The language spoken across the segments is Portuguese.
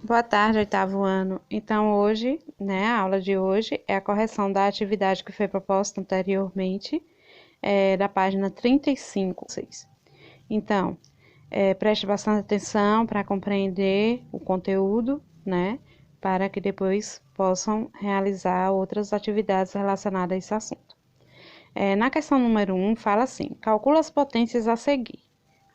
Boa tarde, oitavo ano. Então, hoje, a aula de hoje é a correção da atividade que foi proposta anteriormente, da página 35. Então, preste bastante atenção para compreender o conteúdo, para que depois possam realizar outras atividades relacionadas a esse assunto. Na questão número 1, fala assim: calcula as potências a seguir.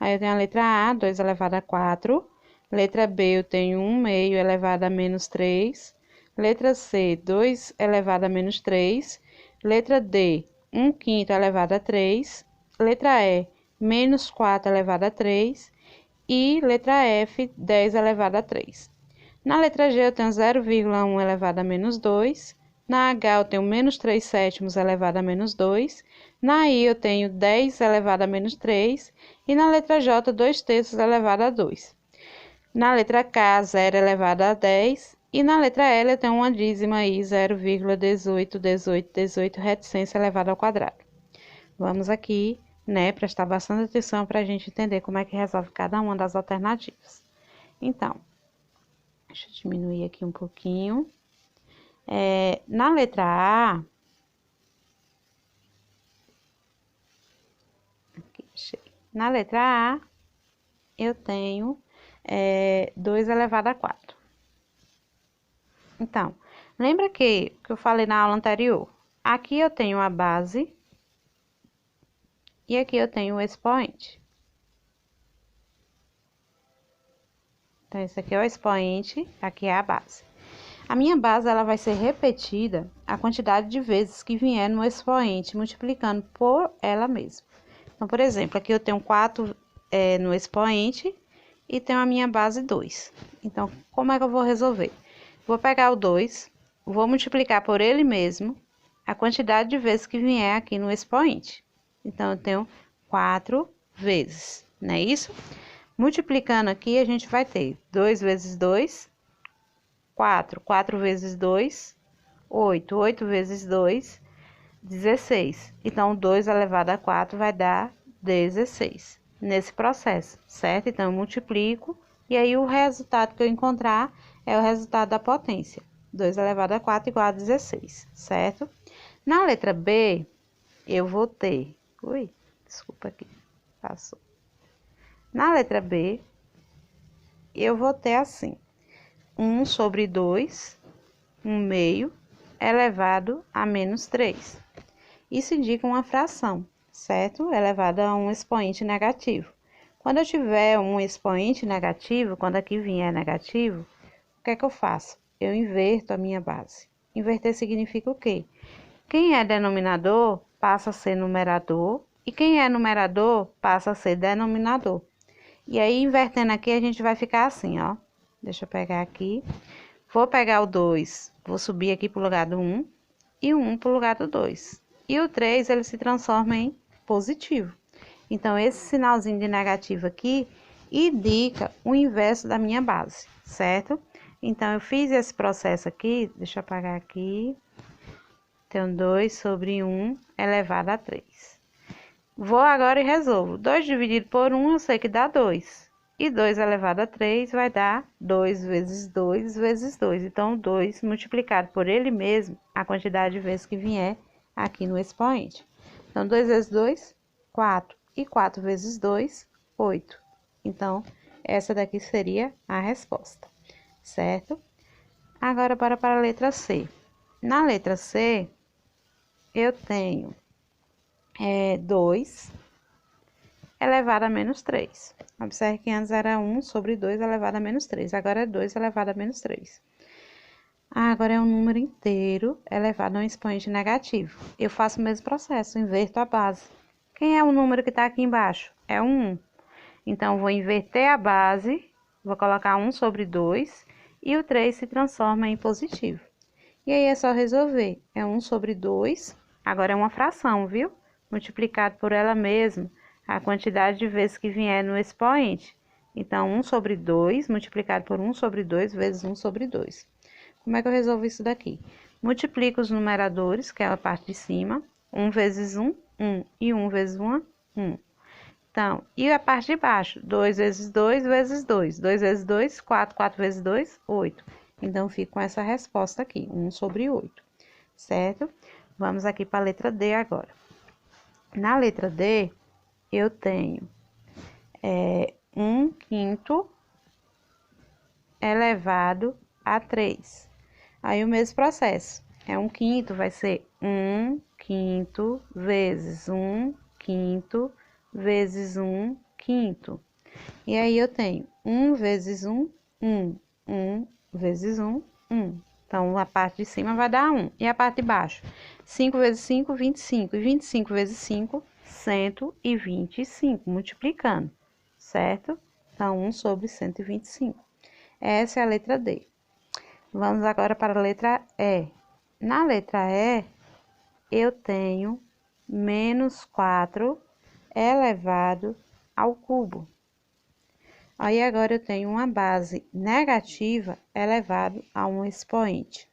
Aí eu tenho a letra A, 2 elevado a 4. Letra B, eu tenho 1 meio elevado a menos 3. Letra C, 2 elevado a menos 3. Letra D, 1 quinto elevado a 3. Letra E, menos 4 elevado a 3. E letra F, 10 elevado a 3. Na letra G, eu tenho 0,1 elevado a menos 2. Na H, eu tenho menos 3 sétimos elevado a menos 2. Na I, eu tenho 10 elevado a menos 3. E na letra J, 2 terços elevado a 2. Na letra K, 0 elevado a 10. E na letra L, eu tenho uma dízima aí, 0,181818 reticência elevada ao quadrado. Vamos aqui, prestar bastante atenção para a gente entender como é que resolve cada uma das alternativas. Então, deixa eu diminuir aqui um pouquinho. Na letra A, na letra A, eu tenho 2 elevado a 4. Então, lembra que eu falei na aula anterior? Aqui eu tenho a base e aqui eu tenho o expoente. Então, esse aqui é o expoente, aqui é a base. A minha base ela vai ser repetida a quantidade de vezes que vier no expoente, multiplicando por ela mesma. Então, por exemplo, aqui eu tenho 4 no expoente e tenho a minha base 2. Então, como é que eu vou resolver? Vou pegar o 2, vou multiplicar por ele mesmo a quantidade de vezes que vier aqui no expoente. Então, eu tenho 4 vezes, não é isso? Multiplicando aqui, a gente vai ter 2 vezes 2, 4. 4 vezes 2, 8. 8 vezes 2, 16. Então, 2 elevado a 4 vai dar 16 nesse processo, certo? Então, eu multiplico e aí o resultado que eu encontrar é o resultado da potência. 2 elevado a 4 igual a 16, certo? Na letra B, eu vou ter... desculpa aqui, passou. Na letra B, eu vou ter assim: 1 sobre 2, 1 meio, elevado a menos 3. Isso indica uma fração, certo? Elevada a um expoente negativo. Quando eu tiver um expoente negativo, quando aqui vier negativo, o que é que eu faço? Eu inverto a minha base. Inverter significa o quê? Quem é denominador passa a ser numerador e quem é numerador passa a ser denominador. E aí, invertendo aqui, a gente vai ficar assim, ó. Deixa eu pegar aqui. Vou pegar o 2, vou subir aqui para o lugar do 1 e o 1 para o lugar do 2. E o 3, ele se transforma em positivo. Então, esse sinalzinho de negativo aqui indica o inverso da minha base, certo? Então, eu fiz esse processo aqui, deixa eu apagar aqui. Tenho 2 sobre 1 elevado a 3. Vou agora e resolvo. 2 dividido por 1, eu sei que dá 2. E 2 elevado a 3 vai dar 2 vezes 2 vezes 2. Então, 2 multiplicado por ele mesmo, a quantidade de vezes que vier aqui no expoente. Então, 2 vezes 2, 4. E 4 vezes 2, 8. Então, essa daqui seria a resposta, certo? Agora, bora para a letra C. Na letra C, eu tenho 2 elevado a menos 3. Observe que antes era 1 sobre 2 elevado a menos 3. Agora é 2 elevado a menos 3. Agora é um número inteiro elevado a um expoente negativo. Eu faço o mesmo processo, inverto a base. Quem é o número que está aqui embaixo? É o 1. Então, vou inverter a base, vou colocar 1 sobre 2 e o 3 se transforma em positivo. E aí é só resolver. É 1 sobre 2, agora é uma fração, viu? Multiplicado por ela mesma, a quantidade de vezes que vier no expoente. Então, 1 sobre 2 multiplicado por 1 sobre 2 vezes 1 sobre 2. Como é que eu resolvo isso daqui? Multiplico os numeradores, que é a parte de cima. 1 vezes 1, 1. E 1 vezes 1, 1. Então, e a parte de baixo? 2 vezes 2 vezes 2. 2 vezes 2, 4. 4 vezes 2, 8. Então, fico com essa resposta aqui, 1 sobre 8, certo? Vamos aqui para a letra D agora. Na letra D, eu tenho 1/5 elevado a 3. Aí, o mesmo processo. 1/5 vai ser 1/5 vezes 1/5 vezes 1/5. E aí, eu tenho 1 vezes 1, 1. 1 vezes 1, 1. Então, a parte de cima vai dar 1. E a parte de baixo? 5 vezes 5, 25. E 25 vezes 5, 125. Multiplicando, certo? Então, 1 sobre 125. Essa é a letra D. Vamos agora para a letra E. Na letra E, eu tenho menos 4 elevado ao cubo. Aí, agora eu tenho uma base negativa elevado a um expoente.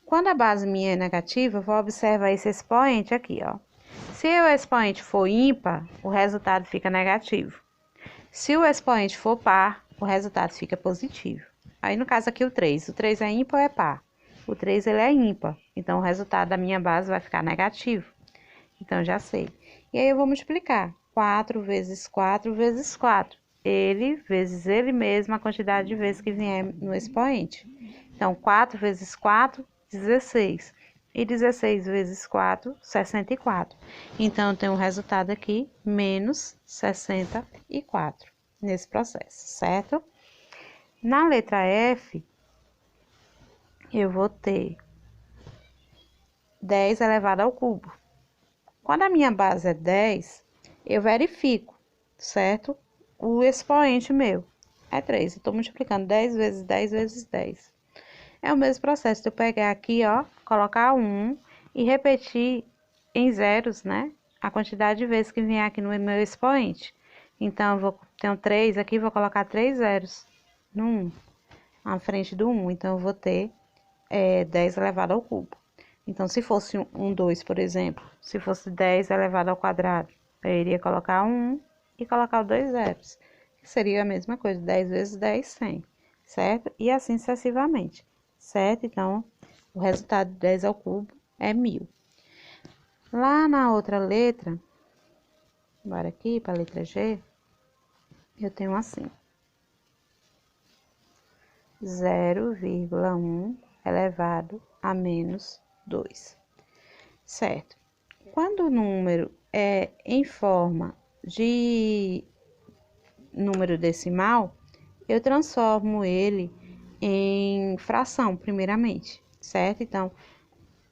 Quando a base minha é negativa, eu vou observar esse expoente aqui, ó. Se o expoente for ímpar, o resultado fica negativo. Se o expoente for par, o resultado fica positivo. Aí, no caso aqui, o 3. O 3 é ímpar ou é par? O 3, ele é ímpar. Então, o resultado da minha base vai ficar negativo. Então, já sei. E aí, eu vou multiplicar. 4 vezes 4 vezes 4. Ele vezes ele mesmo, a quantidade de vezes que vier no expoente. Então, 4 vezes 4, 16. E 16 vezes 4, 64. Então, eu tenho um resultado aqui, menos 64, nesse processo, certo? Na letra F, eu vou ter 10 elevado ao cubo. Quando a minha base é 10, eu verifico, certo? O expoente meu é 3. Eu estou multiplicando 10 vezes 10 vezes 10. É o mesmo processo de eu pegar aqui, ó, colocar 1 e repetir em zeros, né? A quantidade de vezes que vier aqui no meu expoente. Então, eu tenho 3 aqui, vou colocar 3 zeros no 1, à frente do 1. Então, eu vou ter 10 elevado ao cubo. Então, se fosse um 2, por exemplo, se fosse 10 elevado ao quadrado, eu iria colocar 1 e colocar os 2 zeros, que seria a mesma coisa, 10 vezes 10, 100, certo? E assim sucessivamente, certo? Então, o resultado de 10 ao cubo é 1000. Lá na outra letra, bora aqui para a letra G, eu tenho assim, 0,1 elevado a menos 2, certo? Quando o número é em forma de número decimal, eu transformo ele em fração, primeiramente, certo? Então,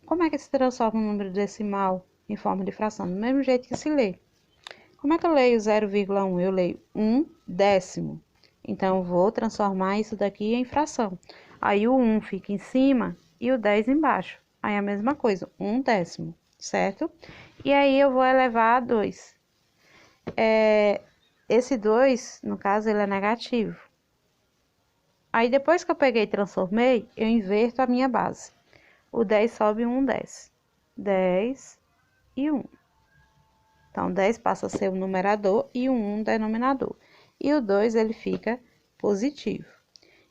como é que se transforma um número decimal em forma de fração? Do mesmo jeito que se lê. Como é que eu leio 0,1? Eu leio 1/10. Então, eu vou transformar isso daqui em fração. Aí, o 1 fica em cima e o 10 embaixo. Aí, a mesma coisa, 1/10, certo? E aí, eu vou elevar a 2. Esse 2, no caso, ele é negativo. Aí, depois que eu peguei e transformei, eu inverto a minha base. O 10 sobe 1 desce. 10 e 1. Então, 10 passa a ser o numerador e o 1 o denominador. E o 2, ele fica positivo.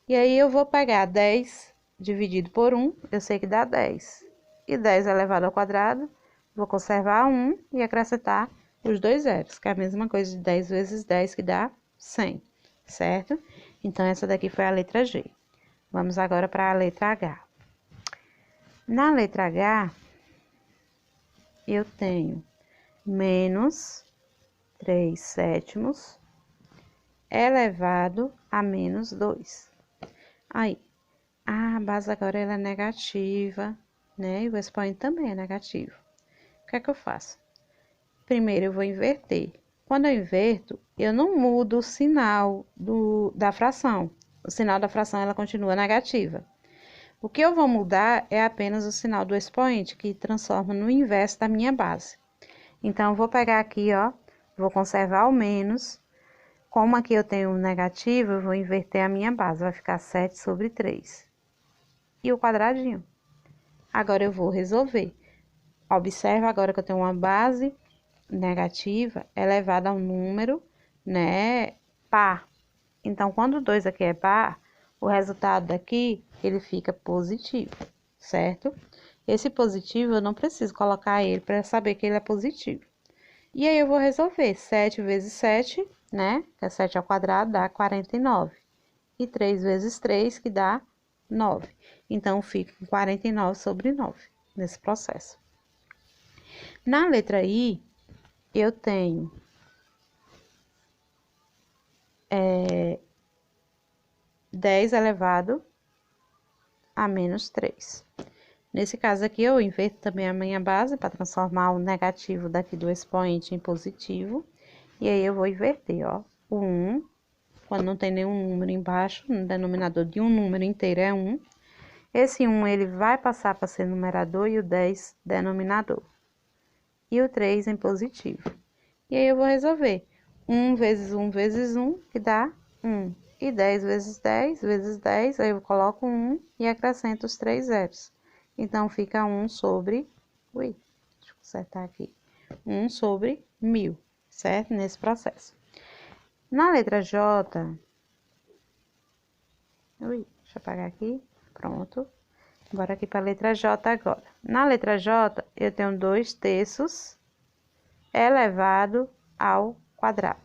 E aí, eu vou pegar 10 dividido por 1, eu sei que dá 10. E 10 elevado ao quadrado, vou conservar 1 e acrescentar os 2 zeros, que é a mesma coisa de 10 vezes 10, que dá 100, certo? Então, essa daqui foi a letra G. Vamos agora para a letra H. Na letra H, eu tenho menos 3/7 elevado a menos 2. Aí, a base agora ela é negativa, né? E o expoente também é negativo. O que é que eu faço? Primeiro, eu vou inverter. Quando eu inverto, eu não mudo o sinal da fração. O sinal da fração ela continua negativa. O que eu vou mudar é apenas o sinal do expoente, que transforma no inverso da minha base. Então, eu vou pegar aqui, ó, vou conservar o menos. Como aqui eu tenho um negativo, eu vou inverter a minha base, vai ficar 7 sobre 3. E o quadradinho. Agora, eu vou resolver. Observa agora que eu tenho uma base negativa elevada a um número, né, par. Então, quando o 2 aqui é par, o resultado daqui, ele fica positivo, certo? Esse positivo, eu não preciso colocar ele para saber que ele é positivo. E aí, eu vou resolver. 7 vezes 7, né, que é 7 ao quadrado, dá 49. E 3 vezes 3, que dá 9. Então, fica com 49 sobre 9, nesse processo. Na letra I, eu tenho 10 elevado a menos 3. Nesse caso aqui, eu inverto também a minha base para transformar o negativo daqui do expoente em positivo. E aí, eu vou inverter, ó. O 1, quando não tem nenhum número embaixo, no denominador de um número inteiro é 1. Esse 1, ele vai passar para ser numerador e o 10, denominador. E o 3 em positivo. E aí, eu vou resolver. 1 vezes 1 vezes 1, que dá 1. E 10 vezes 10 vezes 10, aí eu coloco 1 e acrescento os 3 zeros. Então, fica 1 sobre... Ui, deixa eu consertar aqui. 1 sobre 1000, certo? Nesse processo. Na letra J... Ui, deixa eu apagar aqui. Pronto. Bora aqui para a letra J agora. Na letra J, eu tenho 2 terços elevado ao quadrado.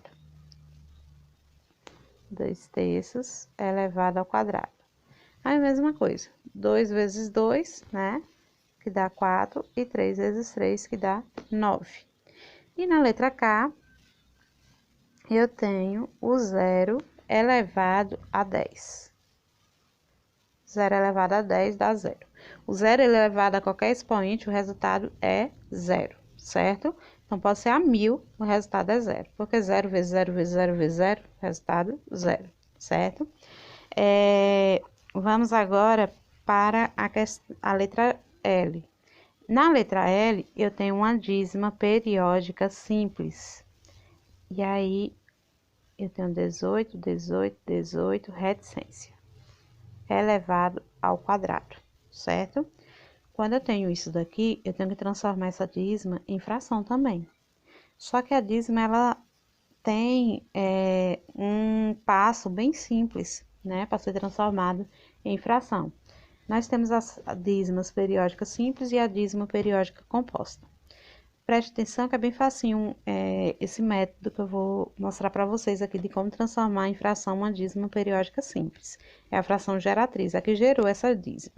2 terços elevado ao quadrado. Aí, a mesma coisa. 2 vezes 2, né? Que dá 4. E 3 vezes 3, que dá 9. E na letra K, eu tenho o 0 elevado a 10. 0 elevado a 10 dá 0. O 0 elevado a qualquer expoente, o resultado é 0, certo? Então, pode ser a 1000, o resultado é 0. Porque 0 vezes 0 vezes 0 vezes 0, resultado 0, certo? Vamos agora para a letra L. Na letra L, eu tenho uma dízima periódica simples. E aí, eu tenho 18, 18, 18, reticência elevado ao quadrado, certo? Quando eu tenho isso daqui, eu tenho que transformar essa dízima em fração também. Só que a dízima, ela tem um passo bem simples, né, para ser transformado em fração. Nós temos as dízimas periódicas simples e a dízima periódica composta. Preste atenção que é bem facinho esse método que eu vou mostrar para vocês aqui de como transformar em fração uma dízima periódica simples. É a fração geratriz, a que gerou essa dízima,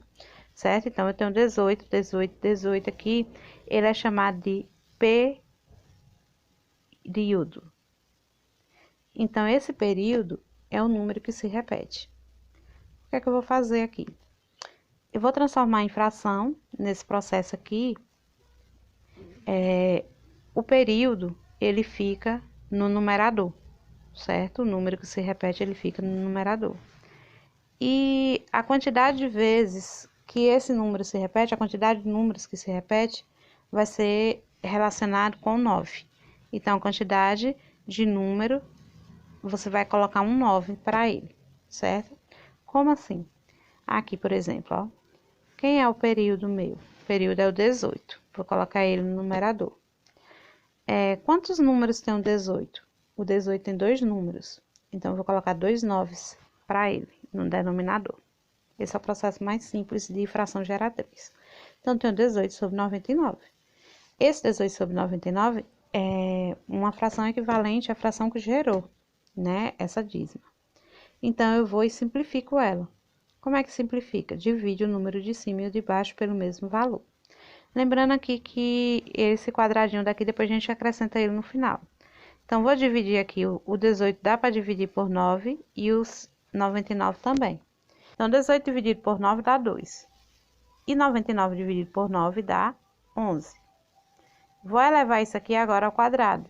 certo? Então, eu tenho 18, 18, 18 aqui, ele é chamado de período. Então, esse período é o número que se repete. O que é que eu vou fazer aqui? Eu vou transformar em fração, nesse processo aqui, o período, ele fica no numerador, certo? O número que se repete, ele fica no numerador. E a quantidade de vezes que esse número se repete, a quantidade de números que se repete, vai ser relacionado com 9. Então, a quantidade de número, você vai colocar um 9 para ele, certo? Como assim? Aqui, por exemplo, ó. Quem é o período meu? O período é o 18. Vou colocar ele no numerador. Quantos números tem o 18? O 18 tem 2 números. Então, eu vou colocar 2 noves para ele, no denominador. Esse é o processo mais simples de fração geratriz. Então, eu tenho 18 sobre 99. Esse 18 sobre 99 é uma fração equivalente à fração que gerou, né, essa dízima. Então, eu vou e simplifico ela. Como é que simplifica? Divide o número de cima e o de baixo pelo mesmo valor. Lembrando aqui que esse quadradinho daqui, depois a gente acrescenta ele no final. Então, vou dividir aqui o 18, dá para dividir por 9 e os 99 também. Então, 18 dividido por 9 dá 2. E 99 dividido por 9 dá 11. Vou elevar isso aqui agora ao quadrado.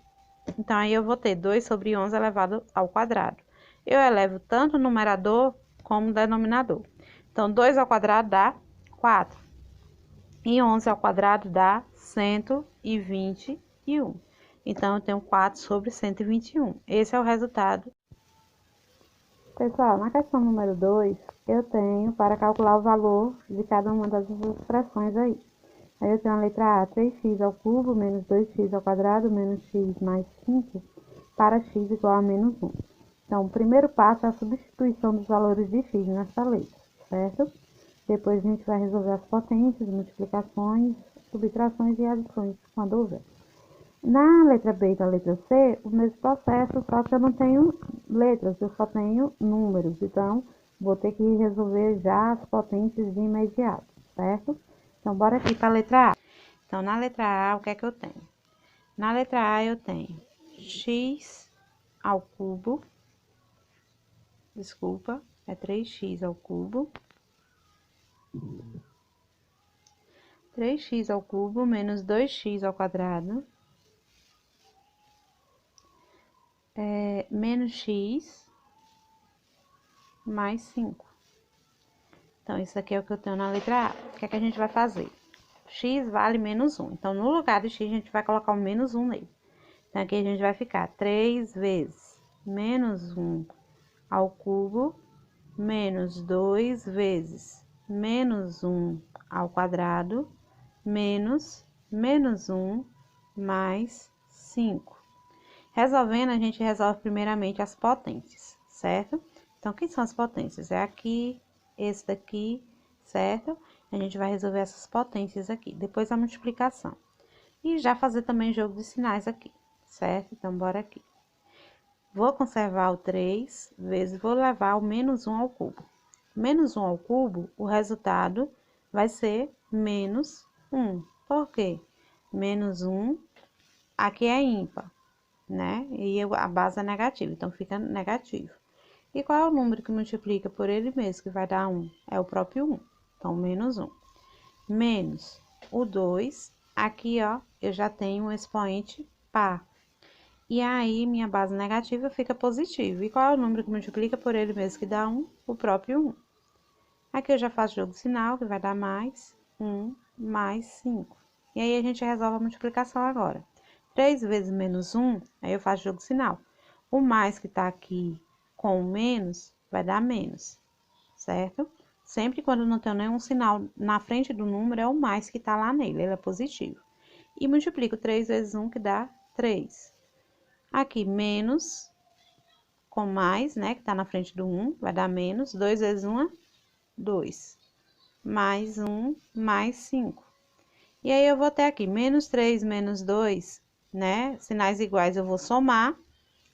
Então, aí eu vou ter 2 sobre 11 elevado ao quadrado. Eu elevo tanto o numerador como o denominador. Então, 2 ao quadrado dá 4. E 11 ao quadrado dá 121. Então, eu tenho 4 sobre 121. Esse é o resultado. Pessoal, na questão número 2, eu tenho para calcular o valor de cada uma das expressões aí. Aí eu tenho a letra A, 3x ao cubo menos 2x ao quadrado menos x mais 5 para x igual a menos 1. Então, o primeiro passo é a substituição dos valores de x nessa letra, certo? Depois a gente vai resolver as potências, multiplicações, subtrações e adições, quando houver. Na letra B e na letra C, o mesmo processo, só que eu não tenho letras, eu só tenho números. Então, vou ter que resolver já as potências de imediato, certo? Então, bora aqui para a letra A. Então, na letra A, o que é que eu tenho? Na letra A, eu tenho x ao cubo, desculpa, é 3x ao cubo. 3x ao cubo menos 2x ao quadrado menos x mais 5. Então, isso aqui é o que eu tenho na letra A. O que é que a gente vai fazer? X vale menos 1. Então, no lugar de x, a gente vai colocar o menos 1 nele. Então, aqui a gente vai ficar 3 vezes menos 1 ao cubo menos 2 vezes menos 1 ao quadrado menos 1 mais 5. Resolvendo, a gente resolve primeiramente as potências, certo? Então, quem são as potências? É aqui, esse daqui, certo? A gente vai resolver essas potências aqui. Depois a multiplicação. E já fazer também jogo de sinais aqui, certo? Então, bora aqui. Vou conservar o 3 vezes, vou levar o menos 1 ao cubo. Menos 1 ao cubo, o resultado vai ser menos 1. Por quê? Menos 1, aqui é ímpar, né? E a base é negativa, então fica negativo. E qual é o número que multiplica por ele mesmo, que vai dar 1? É o próprio 1. Então, menos 1. Menos o 2, aqui, ó, eu já tenho um expoente par. E aí, minha base negativa fica positiva. E qual é o número que multiplica por ele mesmo, que dá 1? O próprio 1. Aqui eu já faço jogo de sinal, que vai dar mais 1 mais 5. E aí, a gente resolve a multiplicação agora. 3 vezes menos 1, aí eu faço jogo de sinal. O mais que tá aqui com o menos, vai dar menos, certo? Sempre quando não tem nenhum sinal na frente do número, é o mais que tá lá nele, ele é positivo. E multiplico 3 vezes 1, que dá 3. Aqui, menos com mais, né, que tá na frente do 1, vai dar menos. 2 vezes 1 é 2. Mais 1, mais 5. E aí, eu vou ter aqui, menos 3, menos 2, né, sinais iguais eu vou somar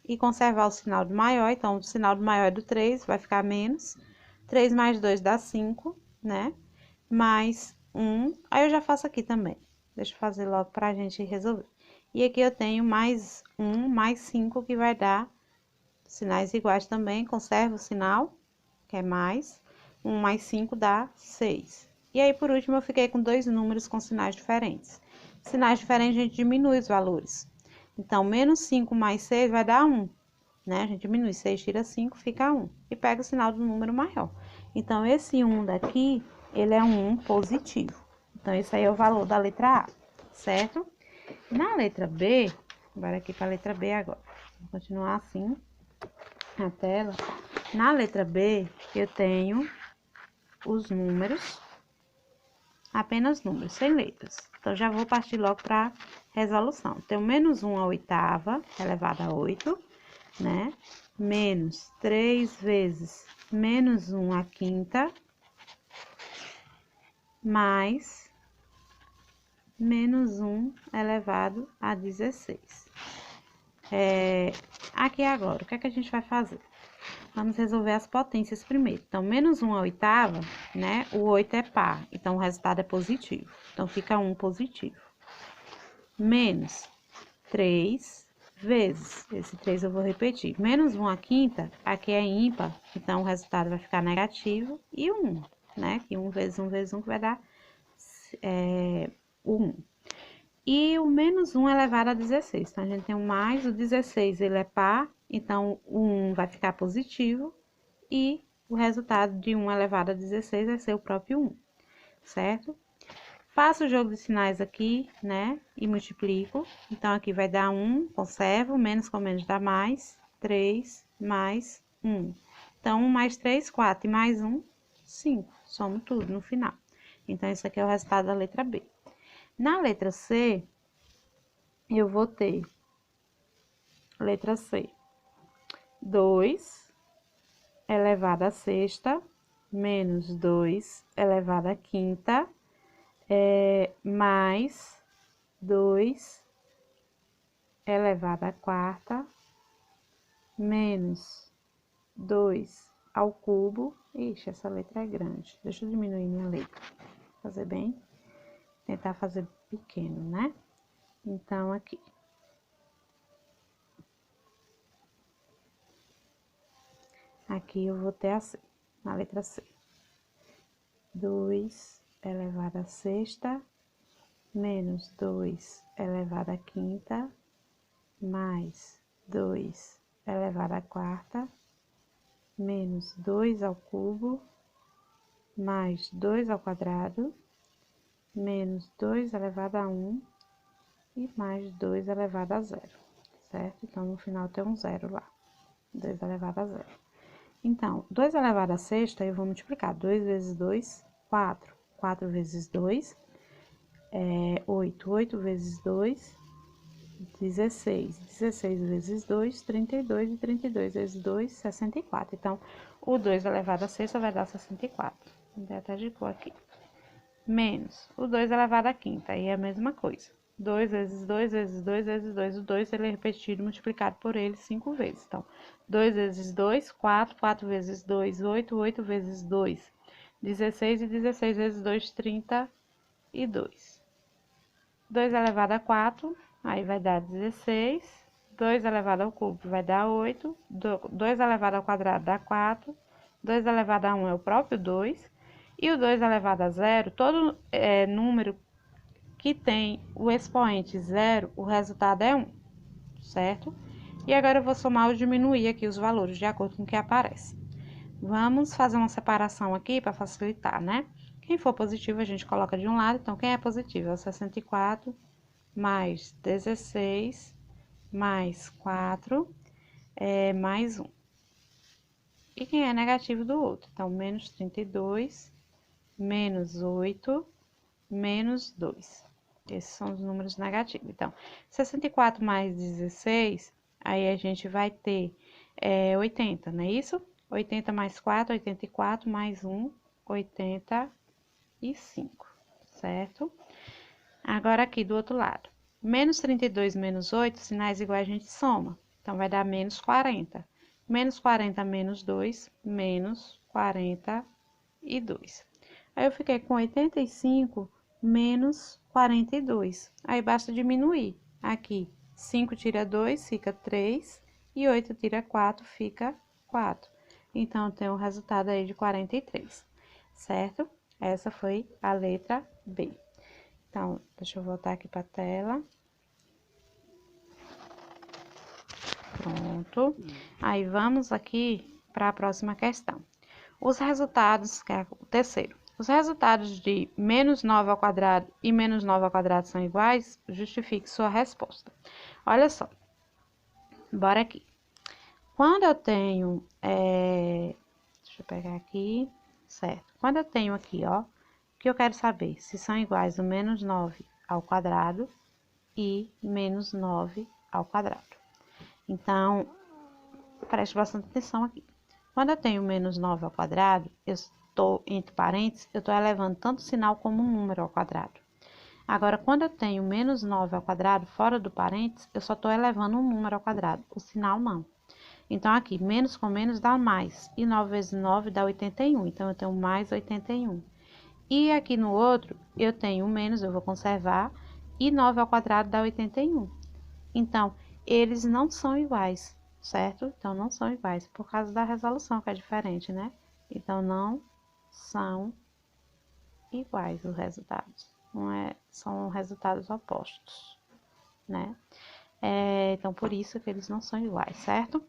e conservar o sinal do maior. Então, o sinal do maior é do 3, vai ficar menos. 3 mais 2 dá 5, né? Mais 1. Aí, eu já faço aqui também. Deixa eu fazer logo pra gente resolver. E aqui eu tenho mais 1, mais 5, que vai dar sinais iguais também. Conservo o sinal, que é mais. 1 mais 5 dá 6. E aí, por último, eu fiquei com dois números com sinais diferentes. Sinais diferentes, a gente diminui os valores. Então, menos 5 mais 6 vai dar 1, né? A gente diminui, 6 tira 5, fica 1. E pega o sinal do número maior. Então, esse 1 daqui, ele é um 1 positivo. Então, esse aí é o valor da letra A, certo? Na letra B, bora aqui para a letra B agora. Vou continuar assim, na tela. Na letra B, eu tenho os números, apenas números, sem letras. Então, já vou partir logo para resolução. Tenho menos 1 à oitava, elevado a 8, né? Menos 3 vezes menos 1 à quinta, mais menos 1 elevado a 16. Aqui agora, o que é que a gente vai fazer? Vamos resolver as potências primeiro. Então, menos 1 à oitava, né? O 8 é par, então o resultado é positivo. Então, fica 1 positivo. Menos 3 vezes, esse 3 eu vou repetir, menos 1 à quinta, aqui é ímpar, então o resultado vai ficar negativo, e 1, né? Que 1 vezes 1 vezes 1 que vai dar 1. E o menos 1 elevado a 16, então a gente tem um mais, o 16 ele é par, então o 1 vai ficar positivo, e o resultado de 1 elevado a 16 vai ser o próprio 1, certo? Faço o jogo de sinais aqui, né? E multiplico. Então, aqui vai dar 1, conservo. Menos com menos dá mais. 3 mais 1. Então, 1 mais 3, 4. E mais 1, 5. Somo tudo no final. Então, esse aqui é o resultado da letra B. Na letra C, eu vou ter, letra C, 2 elevado à sexta, menos 2 elevado à quinta, mais 2 elevado à quarta, menos 2 ao cubo. Ixi, essa letra é grande. Deixa eu diminuir minha letra. Fazer bem, tentar fazer pequeno, né? Então, aqui. Aqui eu vou ter a C, na letra C. 2 elevado à sexta, menos 2 elevado à quinta, mais 2 elevado à quarta, menos 2 ao cubo, mais 2 ao quadrado, menos 2 elevado a 1 e mais 2 elevado a 0, certo? Então, no final tem um 0 lá, 2 elevado a 0. Então, 2 elevado a sexta, eu vou multiplicar. 2 vezes 2, 4. 4 vezes 2, 8. 8 vezes 2, 16. 16 vezes 2, 32. E 32 vezes 2, 64. Então, o 2 elevado a sexta vai dar 64. Vou até de cor aqui. Menos o 2 elevado à quinta, aí é a mesma coisa. 2 vezes 2 vezes 2 vezes 2. O 2 ele é repetido, multiplicado por ele 5 vezes. Então, 2 vezes 2, 4. 4 vezes 2, 8. 8 vezes 2, 16. E 16 vezes 2, 32. 2 elevado a 4, aí vai dar 16. 2 elevado ao cubo vai dar 8. 2 elevado ao quadrado dá 4. 2 elevado a 1 é o próprio 2. E o 2 elevado a 0, todo número que tem o expoente 0, o resultado é 1, certo? E agora eu vou somar ou diminuir aqui os valores de acordo com o que aparece. Vamos fazer uma separação aqui para facilitar, né? Quem for positivo a gente coloca de um lado, então quem é positivo é o 64 mais 16 mais 4 mais 1. E quem é negativo do outro, então menos 32 menos 8 menos 2. Esses são os números negativos. Então, 64 mais 16, aí a gente vai ter 80, não é isso? 80 mais 4, 84, mais 1, 85, certo? Agora aqui do outro lado. Menos 32 menos 8, sinais iguais a gente soma. Então, vai dar menos 40. Menos 40 menos 2, menos 42. Aí eu fiquei com 85 menos 42. Aí basta diminuir. Aqui, 5 tira 2, fica 3. E 8 tira 4, fica 4. Então, tem o resultado aí de 43, certo? Essa foi a letra B. Então, deixa eu voltar aqui para a tela. Pronto. Aí, vamos aqui para a próxima questão. Os resultados, que é o terceiro. Os resultados de menos 9 ao quadrado e menos 9 ao quadrado são iguais? Justifique sua resposta. Olha só. Bora aqui. Quando eu tenho... deixa eu pegar aqui. Certo. Quando eu tenho aqui, ó. O que eu quero saber? Se são iguais o menos 9 ao quadrado e menos 9 ao quadrado. Então, preste bastante atenção aqui. Quando eu tenho menos 9 ao quadrado, eu estou, entre parênteses, eu estou elevando tanto o sinal como um número ao quadrado. Agora, quando eu tenho menos 9 ao quadrado, fora do parênteses, eu só estou elevando um número ao quadrado, o sinal não. Então, aqui, menos com menos dá mais, e 9 vezes 9 dá 81, então eu tenho mais 81. E aqui no outro, eu tenho menos, eu vou conservar, e 9 ao quadrado dá 81. Então, eles não são iguais, certo? Então, não são iguais, por causa da resolução, que é diferente, né? Então, não são iguais os resultados. São resultados opostos, né? Então, por isso que eles não são iguais, certo?